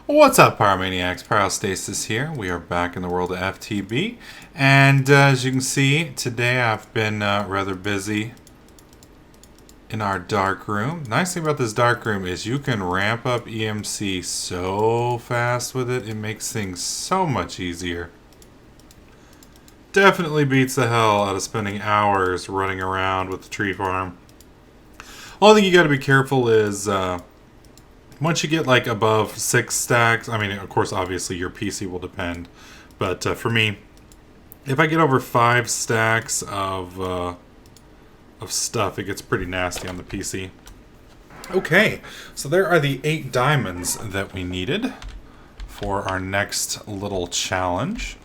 What's up, Pyromaniacs? Pyrostasis here. We are back in the world of FTB. And as you can see, today I've been rather busy in our dark room. Nice thing about this dark room is you can ramp up EMC so fast with it. It makes things so much easier. Definitely beats the hell out of spending hours running around with the tree farm. Only thing you gotta be careful is once you get like above 6 stacks, I mean, of course, obviously your PC will depend, but for me, if I get over 5 stacks of stuff, it gets pretty nasty on the PC. Okay, so there are the 8 diamonds that we needed for our next little challenge.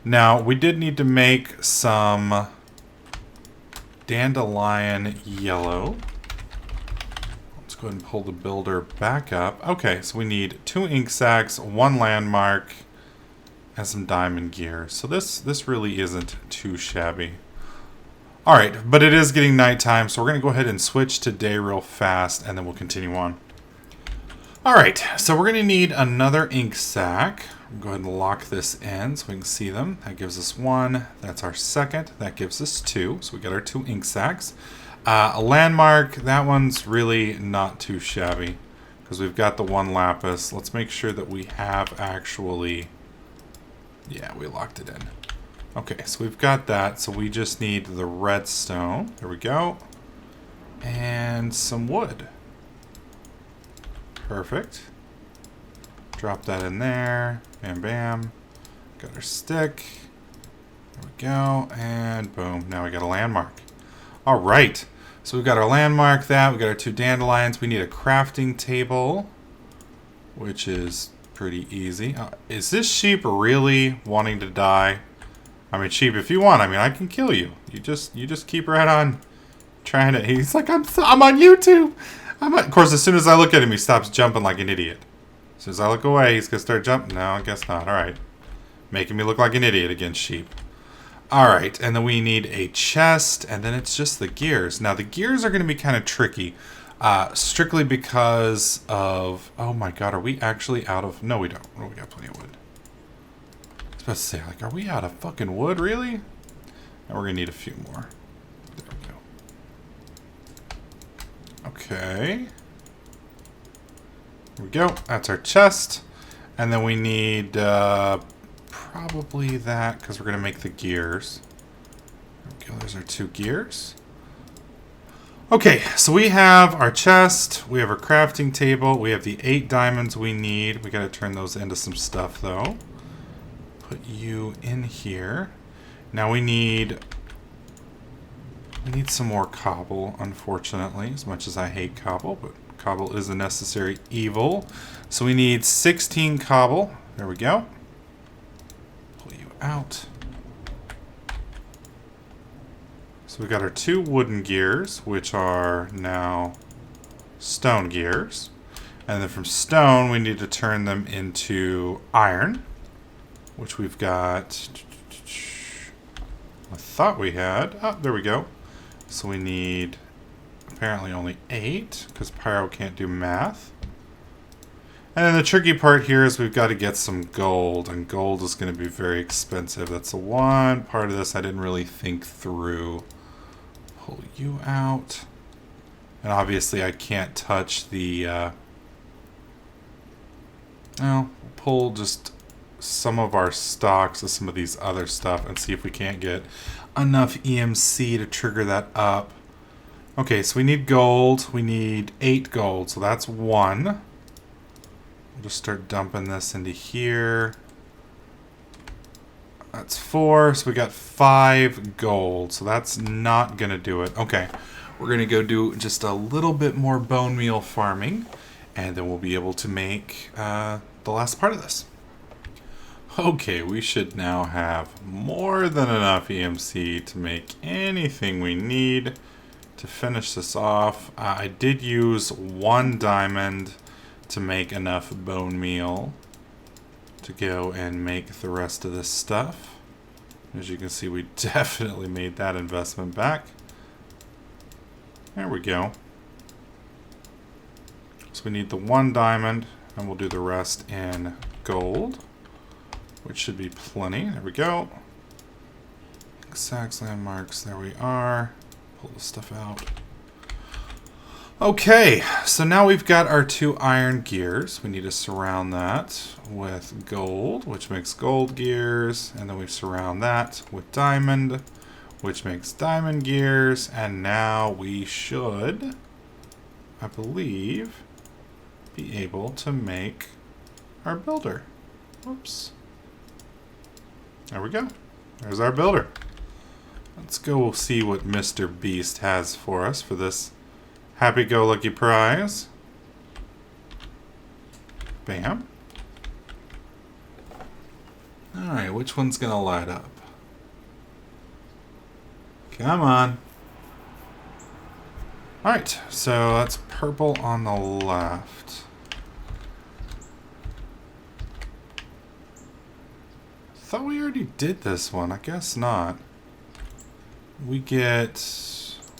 Now, we did need to make some dandelion yellow. Go ahead and pull the builder back up. Okay, so we need 2 ink sacs, 1 landmark, and some diamond gear. So this really isn't too shabby. Alright, but it is getting nighttime, so we're going to go ahead and switch to day real fast, and then we'll continue on. Alright, so we're going to need another ink sac. Go ahead and lock this in so we can see them. That gives us 1. That's our second. That gives us 2. So we got our 2 ink sacs. A landmark, that one's really not too shabby because we've got the 1 lapis. Let's make sure that we have actually... Yeah, we locked it in. Okay, so we've got that. So we just need the redstone. There we go. And some wood. Perfect. Drop that in there. Bam, bam. Got our stick. There we go. And boom. Now we got a landmark. All right. So we've got our landmark, we got our 2 dandelions. We need a crafting table, which is pretty easy. Is this sheep really wanting to die? I mean, sheep, if you want, I mean, I can kill you. You just keep right on trying to. He's like, I'm on YouTube. Of course, as soon as I look at him, he stops jumping like an idiot. As soon as I look away, he's gonna start jumping. No, I guess not. All right, making me look like an idiot against sheep. Alright, and then we need a chest, and then it's just the gears. Now, the gears are going to be kind of tricky, strictly because of... Oh my god, are we actually out of... No, we don't. Oh, we got plenty of wood. I was about to say, like, are we out of fucking wood, really? And we're going to need a few more. There we go. Okay. There we go. That's our chest. And then we need... probably that, because we're going to make the gears. There we go, there's our 2 gears. Okay, so we have our chest, we have our crafting table, we have the 8 diamonds we need. We got to turn those into some stuff, though. Put you in here. Now we need some more cobble, unfortunately, as much as I hate cobble, but cobble is a necessary evil. So we need 16 cobble. There we go. Out. So we got our 2 wooden gears, which are now stone gears. And then from stone, we need to turn them into iron, which we've got... I thought we had. Oh, there we go. So we need apparently only 8, because Pyro can't do math. And then the tricky part here is we've got to get some gold, and gold is going to be very expensive. That's the one part of this I didn't really think through. Pull you out. And obviously I can't touch the... Well, we'll pull just some of our stocks of some of these other stuff and see if we can't get enough EMC to trigger that up. Okay, so we need gold. We need 8 gold, so that's 1. We'll just start dumping this into here. That's 4, so we got 5 gold. So that's not going to do it. Okay, we're going to go do just a little bit more bone meal farming, and then we'll be able to make the last part of this. Okay, we should now have more than enough EMC to make anything we need to finish this off. I did use 1 diamond to make enough bone meal to go and make the rest of this stuff. As you can see, we definitely made that investment back. There we go. So we need the 1 diamond. And we'll do the rest in gold, which should be plenty. There we go. Exact landmarks, there we are. Pull this stuff out. Okay, so now we've got our 2 iron gears. We need to surround that with gold, which makes gold gears. And then we surround that with diamond, which makes diamond gears. And now we should, I believe, be able to make our builder. Whoops. There we go. There's our builder. Let's go see what Mr. Beast has for us for this happy-go-lucky prize. Bam. Alright, which one's going to light up? Come on. Alright, so that's purple on the left. Thought we already did this one. I guess not. We get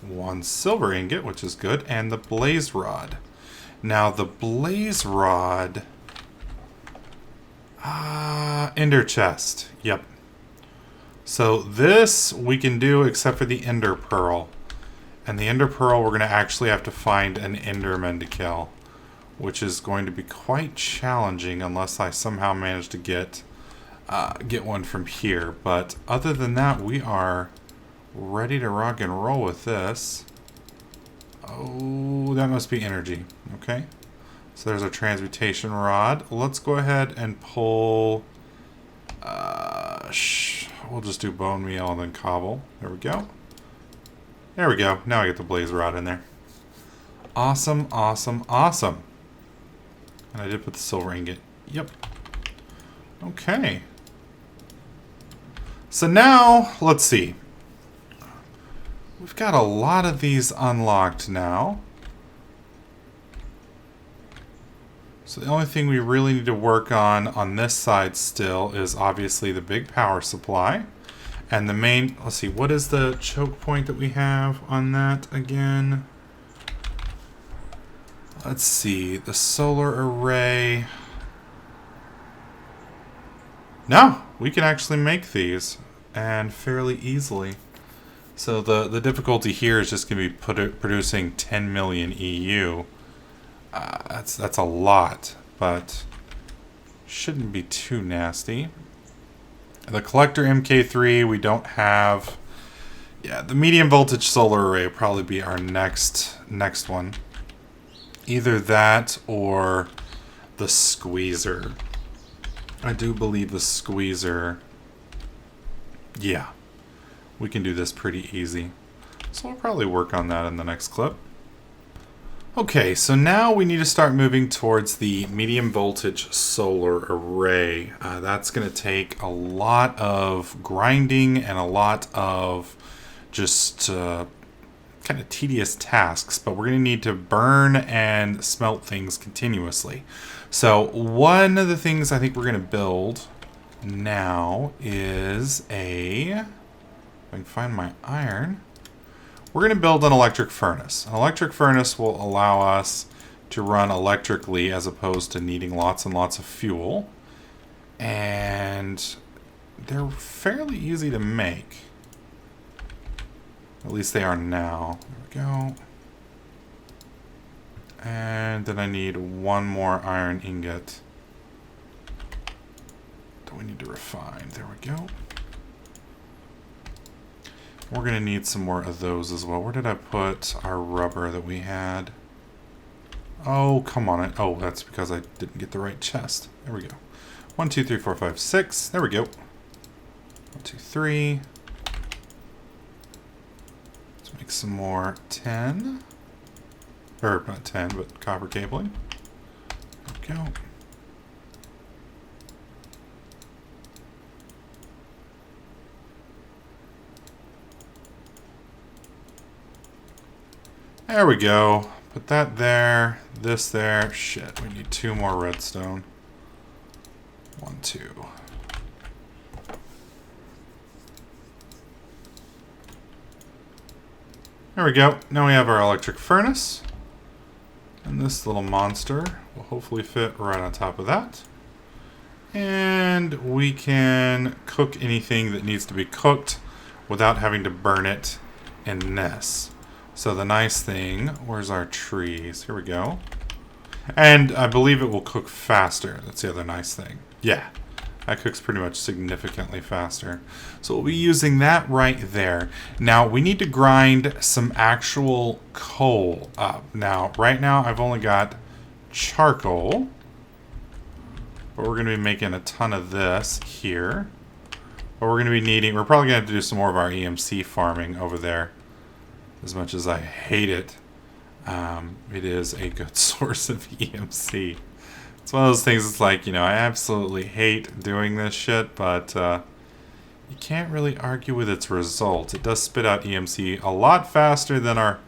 1 silver ingot, which is good, and the blaze rod. Now the blaze rod... ender chest. Yep. So this we can do except for the ender pearl. And the ender pearl we're going to actually have to find an enderman to kill, which is going to be quite challenging unless I somehow manage to get one from here. But other than that, we are ready to rock and roll with this. Oh, that must be energy. Okay. So there's our transmutation rod. Let's go ahead and pull... we'll just do bone meal and then cobble. There we go. There we go. Now I get the blaze rod in there. Awesome, awesome, awesome. And I did put the silver ingot. Yep. Okay. So now, let's see. We've got a lot of these unlocked now. So the only thing we really need to work on this side still is obviously the big power supply. And the main, let's see, what is the choke point that we have on that again? Let's see, the solar array. No, we can actually make these, and fairly easily. So the difficulty here is just going to be producing 10 million EU. That's a lot, but shouldn't be too nasty. The collector MK3 we don't have. Yeah, the medium voltage solar array will probably be our next one. Either that or the squeezer. I do believe the squeezer. Yeah, we can do this pretty easy. So we'll probably work on that in the next clip. Okay, so now we need to start moving towards the medium voltage solar array. That's going to take a lot of grinding and a lot of just kind of tedious tasks, but we're going to need to burn and smelt things continuously. So one of the things I think we're going to build now is if I can find my iron. We're going to build an electric furnace. An electric furnace will allow us to run electrically as opposed to needing lots and lots of fuel. And they're fairly easy to make. At least they are now. There we go. And then I need one more iron ingot that we need to refine. There we go. We're going to need some more of those as well. Where did I put our rubber that we had? Oh, come on. Oh, that's because I didn't get the right chest. There we go. 1, 2, 3, 4, 5, 6. There we go. 1, 2, 3. Let's make some more 10. Or not 10, but copper cabling. There we go. There we go. Put that there, this there. Shit, we need 2 more redstone. 1, 2. There we go. Now we have our electric furnace. And this little monster will hopefully fit right on top of that. And we can cook anything that needs to be cooked without having to burn it in this. So the nice thing, where's our trees? Here we go. And I believe it will cook faster. That's the other nice thing. Yeah, that cooks pretty much significantly faster. So we'll be using that right there. Now we need to grind some actual coal up. Now, right now I've only got charcoal. But we're going to be making a ton of this here. But we're going to be needing, we're probably going to have to do some more of our EMC farming over there. As much as I hate it, it is a good source of EMC. It's one of those things, it's like, you know, I absolutely hate doing this shit, but you can't really argue with its results. It does spit out EMC a lot faster than our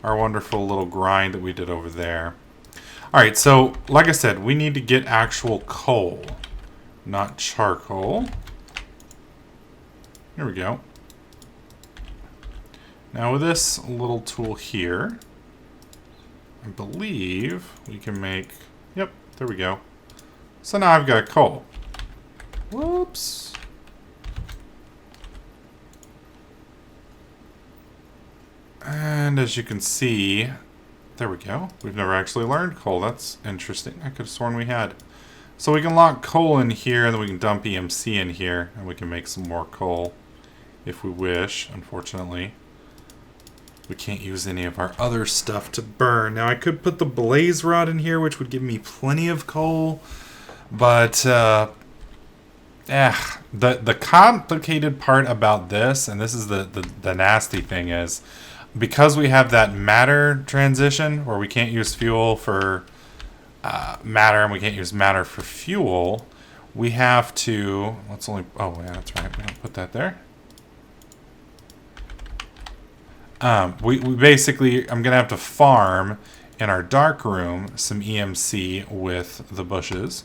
wonderful little grind that we did over there. Alright, so, like I said, we need to get actual coal, not charcoal. Here we go. Now with this little tool here, I believe we can make, yep, there we go. So now I've got coal. Whoops. And as you can see, there we go. We've never actually learned coal. That's interesting. I could have sworn we had. So we can lock coal in here, and then we can dump EMC in here, and we can make some more coal if we wish. Unfortunately, we can't use any of our other stuff to burn. Now, I could put the blaze rod in here, which would give me plenty of coal, but the complicated part about this, and this is the nasty thing, is because we have that matter transition where we can't use fuel for matter and we can't use matter for fuel, we have to, let's only, oh yeah, that's right, we don't put that there. We basically, I'm going to have to farm in our darkroom some EMC with the bushes.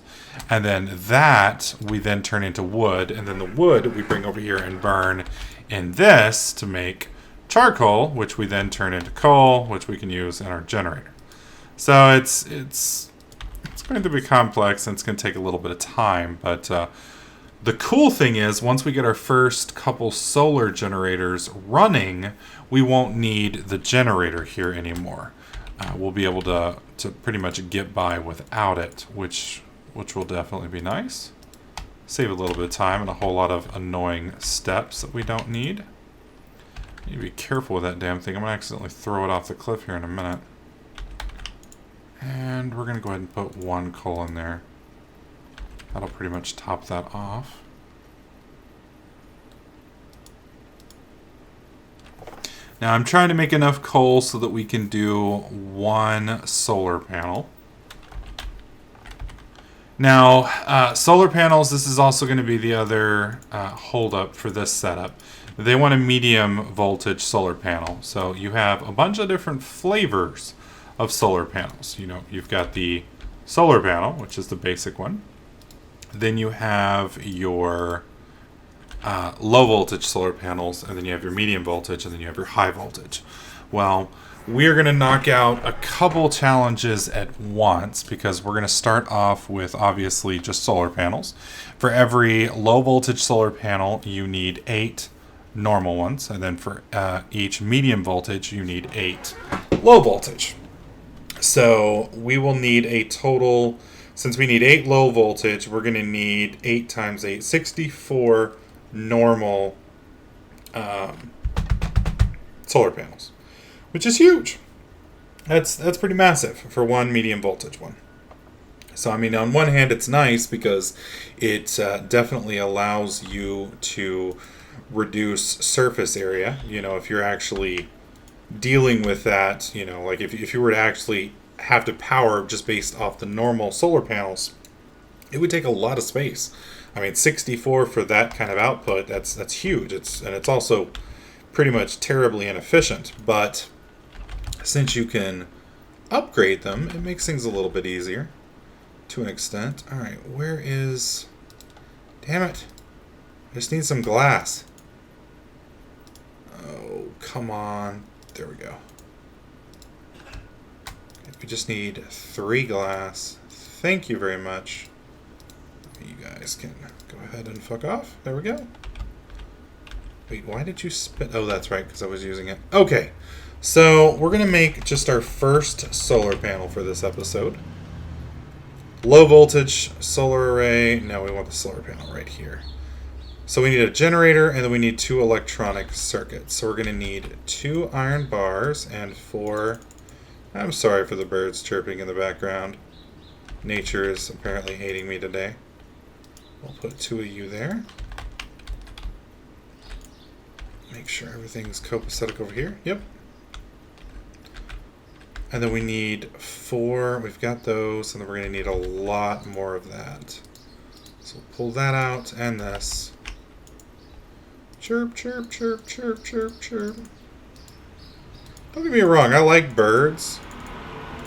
And then that we then turn into wood. And then the wood we bring over here and burn in this to make charcoal, which we then turn into coal, which we can use in our generator. So it's going to be complex and it's going to take a little bit of time. But the cool thing is, once we get our first couple solar generators running, we won't need the generator here anymore. We'll be able to pretty much get by without it, which will definitely be nice. Save a little bit of time and a whole lot of annoying steps that we don't need. You need to be careful with that damn thing. I'm going to accidentally throw it off the cliff here in a minute. And we're going to go ahead and put one coal in there. That'll pretty much top that off. Now I'm trying to make enough coal so that we can do one solar panel. Now, solar panels, this is also going to be the other holdup for this setup. They want a medium voltage solar panel. So you have a bunch of different flavors of solar panels. You know, you've got the solar panel, which is the basic one. Then you have your low voltage solar panels, and then you have your medium voltage, and then you have your high voltage. Well, we're going to knock out a couple challenges at once because we're going to start off with obviously just solar panels. For every low voltage solar panel, you need 8 normal ones, and then for each medium voltage, you need 8 low voltage. So we will need a total, since we need 8 low voltage, we're going to need 8 times 8, 64 normal solar panels, which is huge. That's pretty massive for one medium voltage one. So I mean, on one hand, it's nice because it definitely allows you to reduce surface area. You know, if you're actually dealing with that, you know, like if you were to actually have to power just based off the normal solar panels, it would take a lot of space. I mean, 64 for that kind of output, that's huge. It's also pretty much terribly inefficient, but since you can upgrade them, it makes things a little bit easier to an extent. All right, where is, damn it, I just need some glass. Oh, come on. There we go. We just need 3 glass, Thank you very much. You guys can go ahead and fuck off. There we go. Wait, why did you spit? Oh, that's right, because I was using it. Okay, so we're going to make just our first solar panel for this episode. Low voltage solar array. No, we want the solar panel right here. So we need a generator, and then we need 2 electronic circuits. So we're going to need 2 iron bars and 4... I'm sorry for the birds chirping in the background. Nature is apparently hating me today. We'll put 2 of you there. Make sure everything's copacetic over here. Yep. And then we need 4. We've got those, and then we're going to need a lot more of that. So we'll pull that out, and this. Chirp, chirp, chirp, chirp, chirp, chirp. Don't get me wrong, I like birds,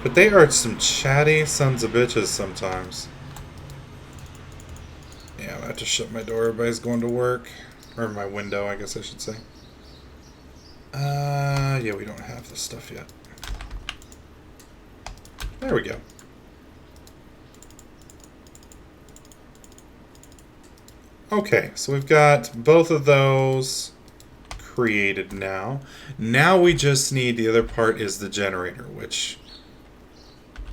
but they are some chatty sons of bitches sometimes. Yeah, I have to shut my door. Everybody's going to work. Or my window, I guess I should say. Yeah, we don't have this stuff yet. There we go. Okay, so we've got both of those created now. Now we just need, the other part is the generator, which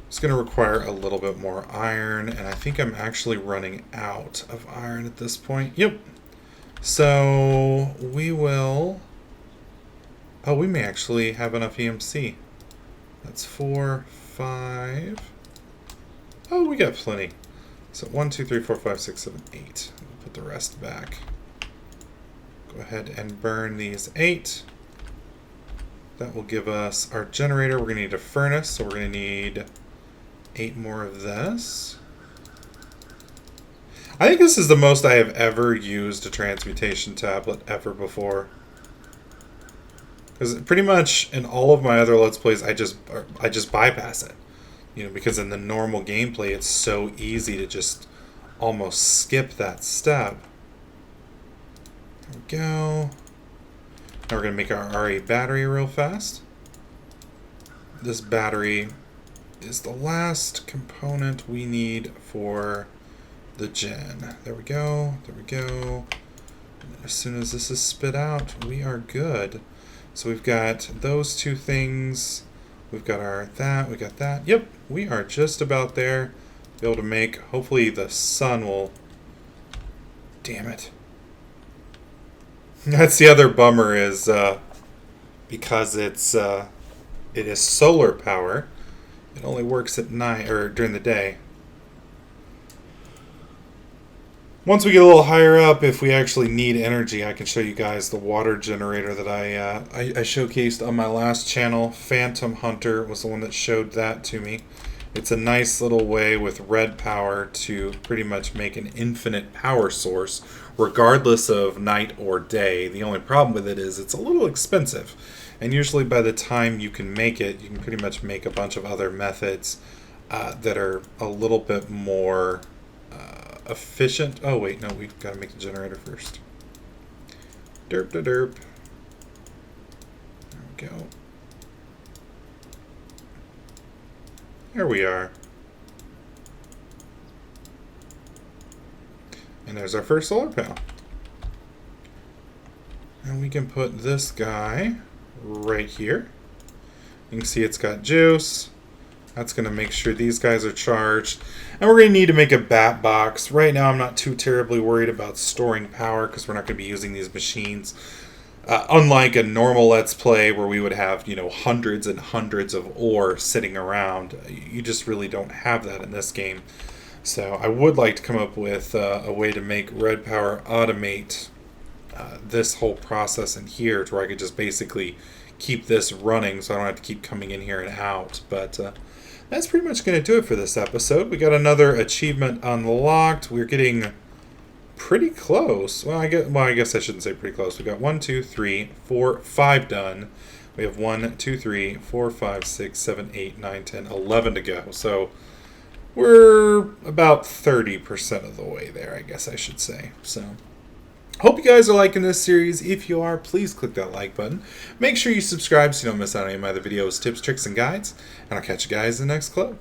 is going to require a little bit more iron, and I think I'm actually running out of iron at this point. Yep. So we will... Oh, we may actually have enough EMC. That's 4, 5. Oh, we got plenty. So 1, 2, 3, 4, 5, 6, 7, 8. We'll put the rest back. Go ahead and burn these 8. That will give us our generator. We're going to need a furnace, so we're going to need 8 more of this. I think this is the most I have ever used a transmutation tablet ever before. Because pretty much in all of my other Let's Plays, I just bypass it. You know, because in the normal gameplay, it's so easy to just almost skip that step. There we go. Now we're going to make our RA battery real fast. This battery is the last component we need for the gen. There we go. There we go. And as soon as this is spit out, we are good. So we've got those 2 things. We've got our that. We got that. Yep, we are just about there. Be able to make. Hopefully the sun will. Damn it. That's the other bummer is because it is solar power. It only works at night or during the day. Once we get a little higher up, if we actually need energy, I can show you guys the water generator that I showcased on my last channel. Phantom Hunter was the one that showed that to me. It's a nice little way with red power to pretty much make an infinite power source, regardless of night or day. The only problem with it is it's a little expensive. And usually by the time you can make it, you can pretty much make a bunch of other methods that are a little bit more efficient. Oh wait, no, we've got to make the generator first. Derp da derp. There we go. There we are. And there's our first solar panel. And we can put this guy right here. You can see it's got juice. That's going to make sure these guys are charged. And we're going to need to make a bat box. Right now I'm not too terribly worried about storing power because we're not going to be using these machines. Unlike a normal Let's Play where we would have, you know, hundreds and hundreds of ore sitting around. You just really don't have that in this game. So I would like to come up with a way to make red power automate this whole process in here to where I could just basically keep this running so I don't have to keep coming in here and out. But that's pretty much going to do it for this episode. We got another achievement unlocked. We're getting pretty close. Well, I guess I shouldn't say pretty close. We got 1, 2, 3, 4, 5 done. We have 1, 2, 3, 4, 5, 6, 7, 8, 9, 10, 11 to go. So we're about 30% of the way there, I guess I should say. So hope you guys are liking this series. If you are, please click that like button. Make sure you subscribe so you don't miss out on any of my other videos, tips, tricks, and guides. And I'll catch you guys in the next clip.